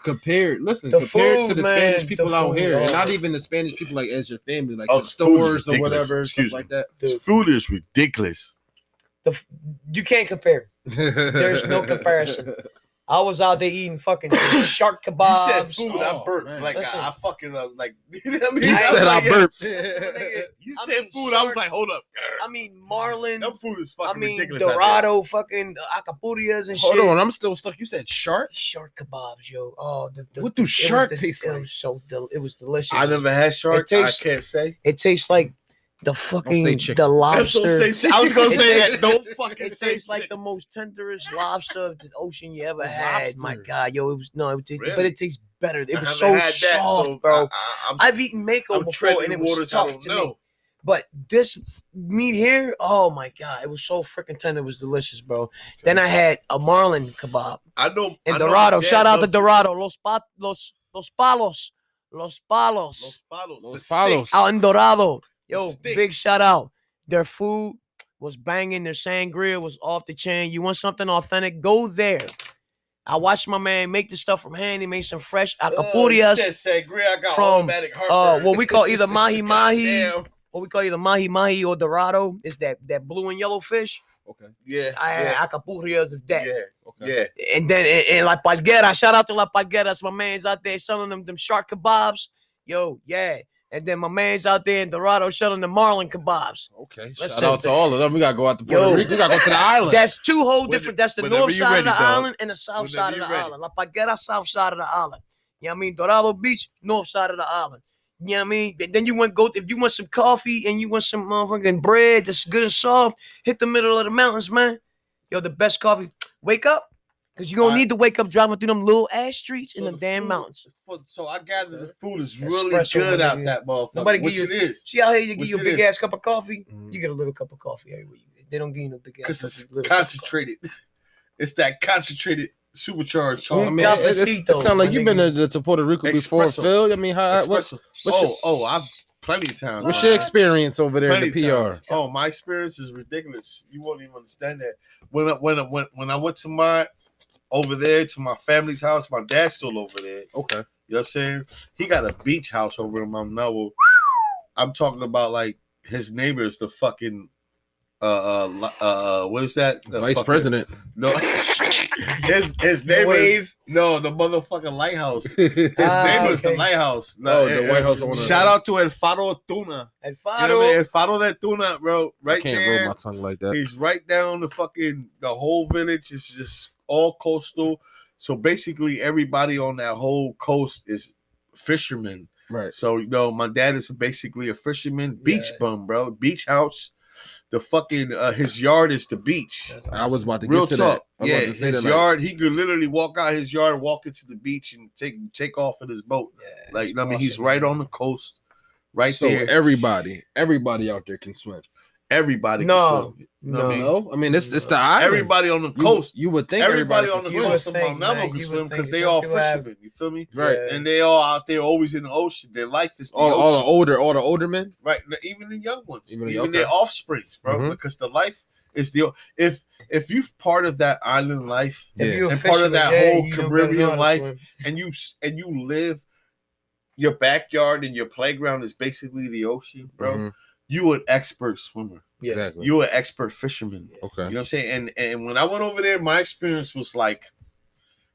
Compared to The the food, Spanish man, people the out food, here, and oh. not even the Spanish people like as your family, like Oh, the the food is stores or ridiculous. whatever, Excuse stuff me. like that. this food is ridiculous. You can't compare. There's no comparison. I was out there eating fucking shark kebabs. You said food, I Oh, burped. man. Like Listen. I fucking like. You know what I mean? He I said was I like, yeah. burped. You I said mean, food. I was shark- like, hold up. I mean, marlin. That food is I fucking mean, ridiculous. out Dorado, fucking acapulcas and shit. Hold on, I'm still stuck. You said shark? Shark kebabs, yo. Oh, What do shark taste It like? was it was delicious. there. I never had shark. tastes- I can't say. It tastes like the say fucking chicken. the lobster. I was gonna It say tastes- that. Don't fucking It say tastes like chicken. the most tenderest lobster of the ocean you ever A had. My lobster. God, yo, it was but Really? it tastes better. It I was haven't so had that, soft, so bro. I'm I've eaten mako I'm before, treading and it was waters I tough don't to know. me. But this meat here, oh my God, it was so freaking tender. It was delicious, bro. Then I had a marlin kebab I know. in I know Dorado. my dad Shout out to loves it. Dorado. Los palos. Los palos. Los The palos. sticks. Out in Dorado. Yo, Sticks. big shout out. Their food was banging. Their sangria was off the chain. You want something authentic? Go there. I watched my man make the stuff from hand. He made some fresh You acapulcas. said sangria. I got from, automatic heartburn. what we call either mahi-mahi. Damn. What we call either mahi-mahi or Dorado. It's that blue and yellow fish. Okay. Yeah. I had acapulcas of that. Yeah. Okay. Yeah. And then in La Palguera, shout out to La Palgueras. My man's out there selling them shark kebabs. Yo, yeah. And then my man's out there in Dorado selling the marlin kebabs. Okay. Listen. Shout out to all of them. We gotta go out to Puerto Yo. Rico. We gotta go to the island. That's two whole When- different. That's the whenever north you side ready, of the dog. island and the south Whenever side of you the ready. island. La Palguera, south side of the island. You know what I mean? Dorado Beach, north side of the island. You know what I mean? Then you if you want some coffee and you want some motherfucking bread that's good and soft, hit the middle of the mountains, man. Yo, the best coffee. Wake up. Because you're going to need to wake up driving through them little ass streets in So them the damn food- mountains. So I gather the food is really Espresso, good my out nigga. that motherfucker. Nobody give Which you- it is. See how here you give Which you a it big is. ass cup of coffee? Mhm. You get a little cup of coffee everywhere you get. They don't give you no big ass Because cup. it's of little cup of concentrated. It's that concentrated supercharged I coffee. mean, it sounds like my you've been to Puerto Rico before, Espresso. Phil. I mean, how? Espresso. I've plenty of times. What's your experience over there in Plenty the of PR? times. Oh, my experience is ridiculous. You won't even understand that. When I went to my over there to my family's house, my dad's still over there. Okay. You know what I'm saying? He got a beach house over in Mount Noble. I'm talking about like his neighbors, the fucking what is that? The Vice fucking- President. No, his The neighbors. wave. No, the motherfucking lighthouse. His Ah, neighbor's the okay. lighthouse. Oh, the White House owner. Shout out to El Faro Tuna. El You know what I mean? Faro. El Faro de Tuna, bro. I Right can't there. roll my tongue like that. He's right down the whole village is just all coastal. So basically everybody on that whole coast is fishermen. Right. So my dad is basically a fisherman, beach bum, bro. Beach house. The fucking his yard is the beach. I was about to Real get to talk. that. I was Yeah, about to say his that, like, yard, he could literally walk out his yard, walk into the beach and take off in his boat. Yeah, Like, it's I mean, he's awesome, right man. on the coast, right so there. everybody out there can swim. Everybody can No, swim. no. I mean, No, I mean it's the island. Everybody on the coast. You would think Everybody everybody on the can You swim. would coast of think, Mount Noble man, can you swim would because think they all some people have- fishermen. You feel me? Right. Yeah. And they all out there always in the ocean. Their life is the All the ocean. older men. Right. Even the young ones. Even Even, the- their okay. offsprings, bro. Mhm. Because the life is the if you're part of that island life If Yeah. you a And part of fisherman, that yeah, whole you don't Caribbean gotta know how to life, swim. and you live your backyard and your playground is basically the ocean, bro. Mhm. You an expert swimmer. Yeah. Exactly. You an expert fisherman. Okay. You know what I'm saying? And when I went over there, my experience was like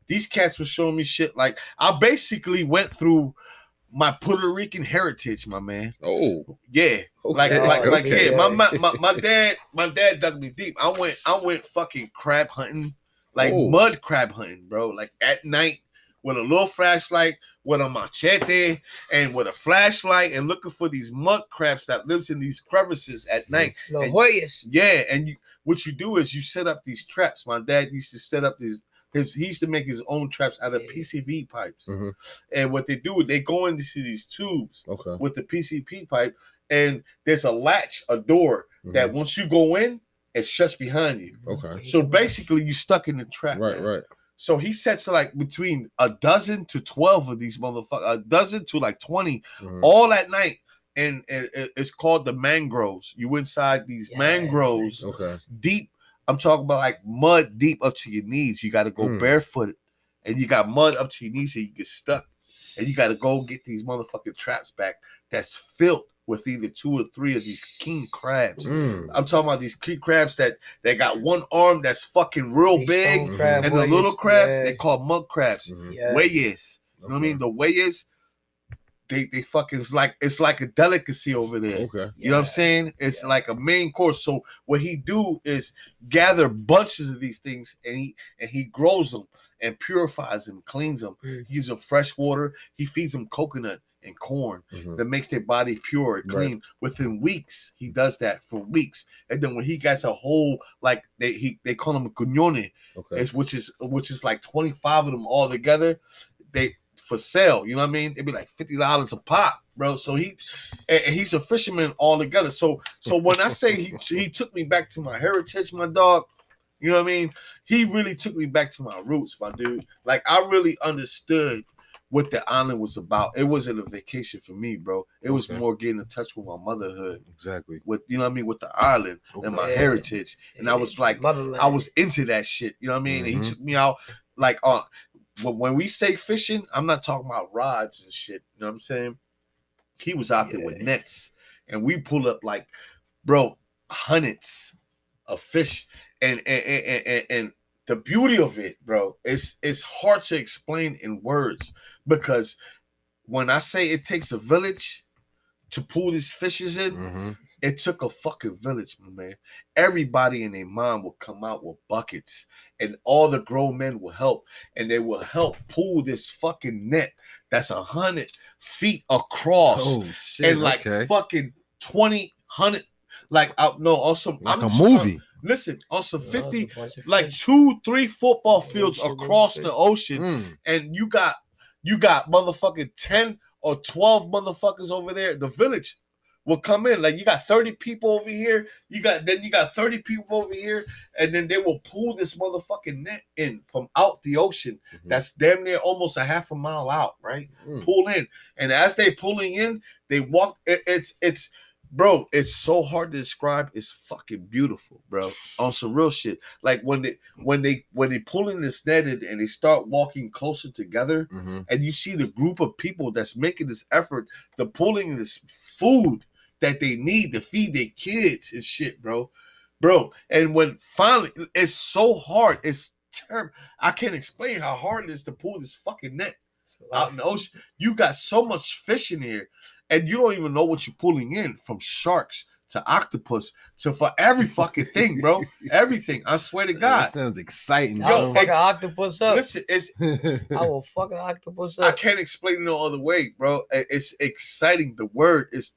these cats were showing me shit. Like I basically went through my Puerto Rican heritage, my man. Oh. Yeah. Like okay. yeah. My dad dug me deep. I went fucking crab hunting, like Oh. mud crab hunting, bro. Like at night with a little flashlight, with a machete, and with a flashlight, and looking for these mud crabs that lives in these crevices at night. Los And- Hoyas. Yeah, and what you do is you set up these traps. My dad used to set up he used to make his own traps out of PCV pipes. Mhm. And what they do is they go into these tubes Okay. with the PCP pipe, and there's a latch, a door that once you go in, it shuts behind you. Okay. So basically, you stuck in the trap. Right. man. Right. So he sets like between a dozen to 12 of these motherfuckers, a dozen to like 20, Mhm. all at night. And it's called the mangroves. You inside these Yeah, mangroves Okay. deep. I'm talking about like mud deep up to your knees. You got to go Mm. barefooted, and you got mud up to your knees, and you get stuck. And you got to go get these motherfucking traps back. That's filled with either 2 or 3 of these king crabs. Mm. I'm talking about these king crabs that got one arm that's fucking real big, Crab and the little weyes, crab yeah. they call mud crabs. Yeah. Weyes. You know what I mean? The weyes, they fucking it's like a delicacy over there. Okay. You know what I'm saying? It's like a main course. So what he do is gather bunches of these things, and he grows them and purifies them, cleans them. He gives them fresh water. He feeds them coconut and corn that makes their body pure and clean. Within weeks, he does that for weeks. And then when he gets a whole, like they call them a cuñone, which is like 25 of them all together. They for sale, you know what I mean? It'd be like $50 a pop, bro. So he's a fisherman altogether. So when I say he took me back to my heritage, my dog, you know what I mean? He really took me back to my roots, my dude. Like I really understood what the island was about. It wasn't a vacation for me, bro. It was more getting in touch with my motherhood. Exactly. With, you know what I mean, with the island and my heritage. And I was like, Motherland. I was into that shit. You know what I mean? And he took me out like when we say fishing, I'm not talking about rods and shit. You know what I'm saying? He was out there with nets, and we pull up like, bro, hundreds of fish, and the beauty of it, bro, it's hard to explain in words, because when I say it takes a village to pull these fishes in, it took a fucking village, my man. Everybody and their mom will come out with buckets, and all the grown men will help, and they will help pull this fucking net that's 100 feet across. Oh shit! And like fucking 100, like also like a movie. Listen, also 50, like 2-3 football fields across the ocean, and you got motherfucking 10 or 12 motherfuckers over there. The village will come in. Like you got 30 people over here, you got 30 people over here, and then they will pull this motherfucking net in from out the ocean. That's damn near almost a half a mile out, right? Pull in, and as they pulling in, they walk. It's bro, it's so hard to describe. It's fucking beautiful, bro. On some real shit. Like when they pull in this net and they start walking closer together, and you see the group of people that's making this effort to pulling this food that they need to feed their kids and shit, bro. And when finally, it's so hard. It's terrible. I can't explain how hard it is to pull this fucking net out in the ocean. You got so much fish in here, and you don't even know what you're pulling in, from sharks to octopus to for every fucking thing, bro. Everything. I swear to God. That sounds exciting. I will fuck an octopus up. Listen, I will fuck an octopus up. I can't explain it no other way, bro. It's exciting. The word is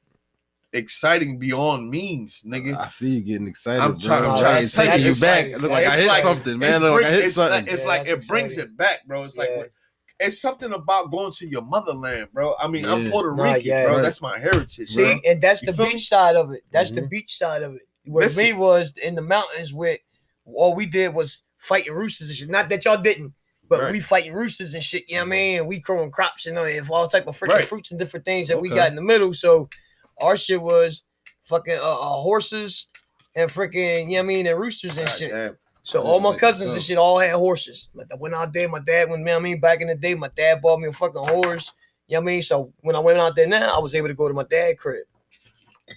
exciting beyond means, nigga. I see you getting excited. I'm trying to take you back. It look like I hit something, man. Look like I hit something. It's like it brings it back, bro. It's like it's something about going to your motherland, bro. I mean, I'm Puerto Rican, bro. That's my heritage. See, bro. and that's You the feel beach me? side of it. That's the beach side of it. What me was in the mountains, where all we did was fighting roosters and shit. Not that y'all didn't, but we fighting roosters and shit. You know what I mean? And we growing crops and all type of freaking fruits and different things that we got in the middle. So our shit was fucking horses and freaking, you know what I mean, and roosters and shit. Damn. So all my cousins and shit all had horses. Like I went out there, my dad, when you know what I mean, back in the day, my dad bought me a fucking horse. You know what I mean? So when I went out there now, I was able to go to my dad's crib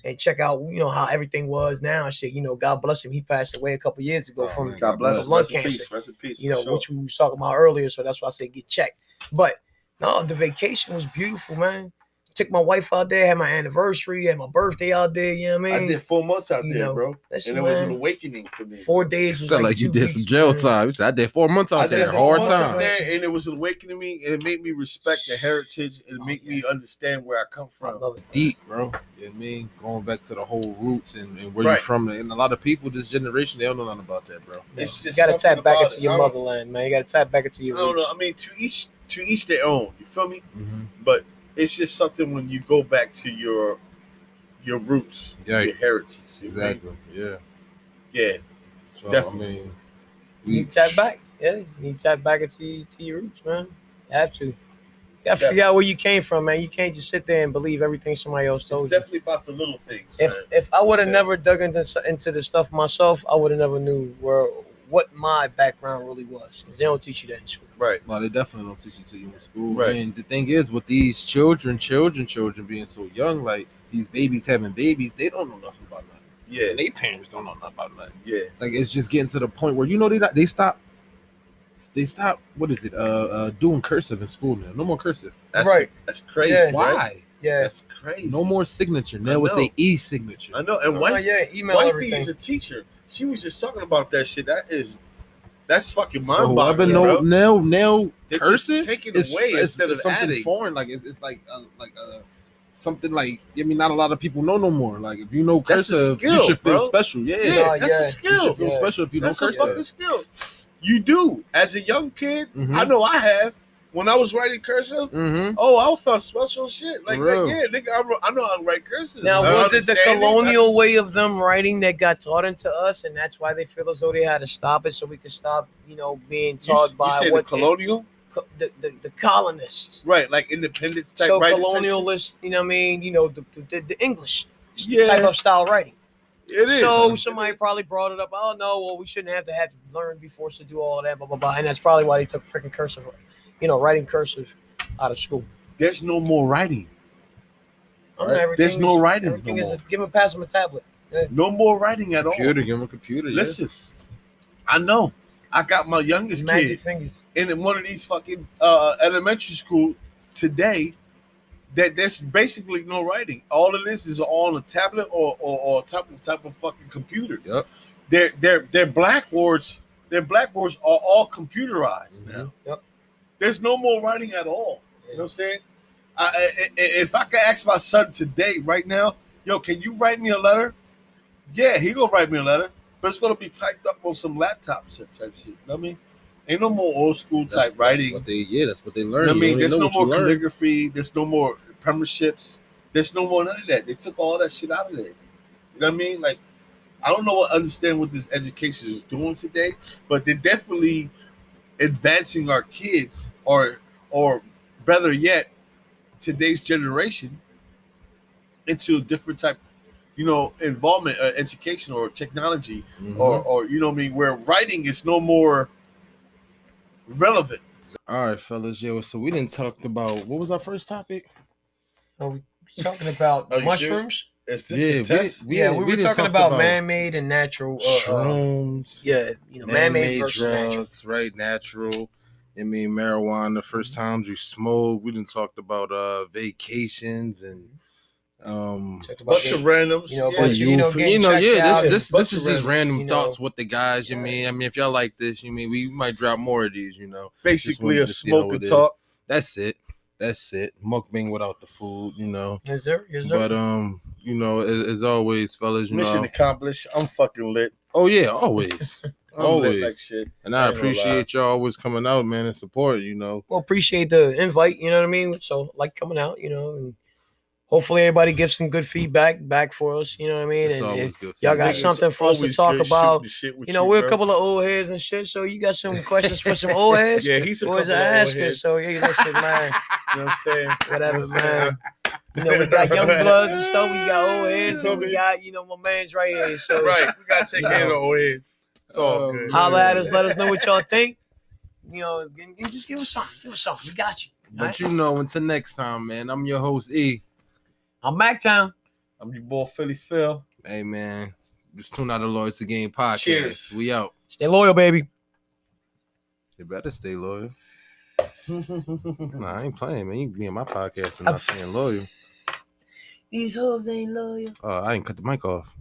and check out, you know, how everything was now and shit. You know, God bless him. He passed away a couple years ago from God bless him. lung Rest in cancer. peace. Rest in peace. You know, for which sure. we was talking about earlier. So that's why I said get checked. But no, the vacation was beautiful, man. Took my wife out there, had my anniversary, had my birthday out there. You know what I mean? I did 4 months out You there, know, bro. listen, And it was an man. awakening for me. 4 days. was Sound like you 2 did weeks, some jail man. time. You said I did 4 months I out there. did Hard 4 months out time. there, and it was awakening me, and it made me respect the heritage, and it made me understand where I come I from. love it. Deep, bro. You know what I mean? Going back to the whole roots and where you're from. And a lot of people this generation, they don't know nothing about that, bro. It's You just gotta tap something back about into it. your I don't- motherland, man. You gotta tap back into your I don't know. roots. I mean, to each their own. You feel me? But it's just something when you go back to your roots, Yeah. your heritage. You feel me? Exactly. Yeah. Yeah. So Definitely. I mean, You need to tap back. Yeah, you need to tap back into your roots, man. You have to. You gotta figure out where you came from, man. You can't just sit there and believe everything somebody else It's told you. definitely about the little things, man. If I would have never dug into the stuff myself, I would have never knew what my background really was, because they don't teach you that in school. Right. Well, they definitely don't teach it to you in school. Right. And the thing is, with these children being so young, like these babies having babies, they don't know nothing about nothing. Yeah. And their parents don't know nothing about nothing. Yeah. Like it's just getting to the point where they stop. What is it? Doing cursive in school now. No more cursive. That's, Right. That's crazy. Yeah. Why? Right? Yeah. That's crazy. No more signature. I Now it's know. a e-signature. I know. And Email wifey everything. is a teacher. She was just talking about that shit. That's fucking So whoever mind-boggling, know bro. now They're just cursive taking is away instead of something adding. foreign. Like it's like something like not a lot of people know no more. Like if you know That's a cursive, skill, you should feel bro. special. Yeah, Yeah, that's a You you skill. should feel Yeah. special if you That's know a cursive. fucking skill. You do. As a young kid, Mhm. I know I have. When I was writing cursive, Mm-hmm. I felt special shit. Like real. yeah, nigga, I know how to write cursive. Now, I was it the understand colonial way of them writing that got taught into us, and that's why they feel as though they had to stop it so we could stop, being taught by you say what the colonial, the colonists. right? Like independence type So writing. colonialist, the English Yeah. type of style writing. It is. So It somebody is. probably brought it up. Oh no, well we shouldn't have to learn before us to do all that, blah blah blah. And that's probably why they took freaking cursive, writing cursive out of school. There's no more writing. Everything There's no is- writing Everything no is more. pass them a tablet. No more writing at all. Computer, give them a computer. Yeah. Listen, I know. I got my youngest Magic kid fingers. in one of these fucking elementary school today. That there's basically no writing. All it is on a tablet or type of fucking computer. Yep. Their blackboards are all computerized now. Mhm. Yep. There's no more writing at all. You know what I'm saying? If I could ask my son today, right now, yo, can you write me a letter? Yeah, he gonna write me a letter, but it's gonna be typed up on some laptop type shit. You know what I mean? Ain't no more old school type writing. That's what they You learn. know what I mean? You There's only no know what more you learn. calligraphy. There's no more premierships. There's no more none of that. They took all that shit out of there. You know what I mean? Like, I don't understand what this education is doing today, but they're definitely advancing our kids, or better yet, today's generation into a different type, involvement, education or technology, Mhm. or you know what I mean, where writing is no more relevant. All right, fellas. Yeah. So we didn't talk about what was our first topic? Are we talking about Are you mushrooms? Is this Yeah, a test? We were didn't talking talk about man-made and natural. shrooms. Man-made versus natural. drugs, right? Natural. I mean, marijuana. The first times you smoke. We didn't talk about vacations and Talked about Bunch of randoms. bunch of, getting checked out. This bunch is of just random you know. thoughts with the guys. You mean, if y'all like this, we might drop more of these. basically wanted a to see how smoke and it is. talk. That's it. Mukbang without the food. Yes, sir. Yes, sir. But as always, fellas, Mission accomplished. I'm fucking lit. Oh yeah, always. I'm Always. lit like shit. And I ain't gonna lie. appreciate y'all always coming out, man, and support. Well, appreciate the invite. You know what I mean. So like coming out. And hopefully everybody gives some good feedback back for us. You know what I mean. It's And always good. y'all got Niggas something for us to always talk good about. shooting shit with we're a bro. couple of old heads and shit. So you got some questions for some old heads? Yeah, he's a Boys couple are of old asking. heads. So hey, listen, man. You know what I'm saying? Whatever, You know what I'm man. We got young bloods and stuff. We got old heads. So And we got, my man's right here. So Right. We gotta take care of the old heads. It's all Oh, good. holla at us. Let us know what y'all think. And just give us something. Give us something. We got you. But until next time, man. I'm your host E. I'm Mactown. I'm your boy Philly Phil. Hey, man. Just tune out the Loyal to Game podcast. Cheers. We out. Stay loyal, baby. You better stay loyal. Nah, I ain't playing, man. You can be in my podcast and not staying loyal. These hoes ain't loyal. I didn't cut the mic off.